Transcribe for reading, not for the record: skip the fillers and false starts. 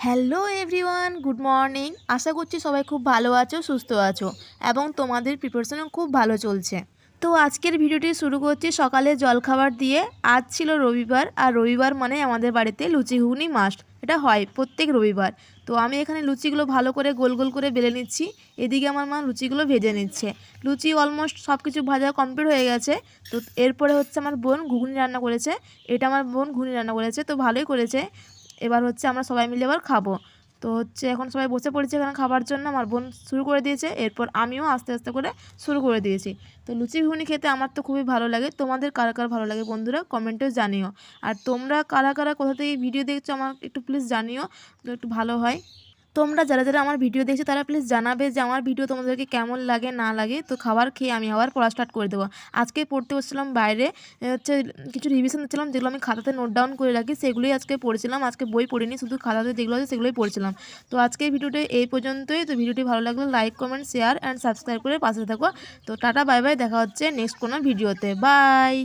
Hello everyone, good morning. আশা করছি সবাই খুব ভালো আছো, সুস্থ আছো এবং তোমাদের প্রিপারেশনও খুব ভালো চলছে। তো আজকের ভিডিওটি শুরু করছি সকালে জলখাবার দিয়ে। আজ ছিল রবিবার, আর রবিবার মানে আমাদের বাড়িতে লুচি ঘুগনি মাস্ট, এটা হয় প্রত্যেক রবিবার। তো আমি এখানে লুচিগুলো ভালো করে গোল গোল করে বেলে নিচ্ছি, এদিকে আমার মা লুচিগুলো ভেজে নিচ্ছে। লুচি অলমোস্ট সব কিছু ভাজা কমপ্লিট হয়ে গেছে। তো এরপরে হচ্ছে আমার বোন ঘুগনি রান্না করেছে, এটা আমার বোন ঘুগনি রান্না করেছে, তো ভালোই করেছে। এবার হচ্ছে আমরা সবাই মিলে এবার খাবো। তো হচ্ছে এখন সবাই বসে পড়েছে এখানে খাবার জন্য, আমার বোন শুরু করে দিয়েছে, এরপর আমিও আস্তে আস্তে করে শুরু করে দিয়েছি। তো লুচি ঘুগনি খেতে আমার তো খুবই ভালো লাগে, তোমাদের কারা কারা ভালো লাগে বন্ধুরা কমেন্টেও জানিও। আর তোমরা কারা কারা কোথা থেকে ভিডিও দেখছো আমার একটু প্লিজ জানিও, তো একটু ভালো হয়। তোমরা যারা যারা আমার ভিডিও দেখছো তারা প্লিজ জানাবে যে আমার ভিডিও তোমাদেরকে কেমন লাগে না লাগে। তো খাবার খেয়ে আমি আবার পড়া স্টার্ট করে দেবো। আজকে পড়তে বসছিলাম বাইরে, হচ্ছে কিছু রিভিশন দিচ্ছিলাম যেগুলো আমি খাতাতে নোট ডাউন করে রাখি, সেগুলোই আজকে পড়ছিলাম। আজকে বই পড়িনি, শুধু খাতাতে যেগুলো আছে সেগুলোই পড়ছিলাম। তো আজকে ভিডিওটা এই পর্যন্তই। তো ভিডিওটি ভালো লাগলে like, comment, share and subscribe করে পাশে থাকো। তো টাটা, বাই বাই, দেখা হচ্ছে নেক্সট কোনো ভিডিওতে। বাই।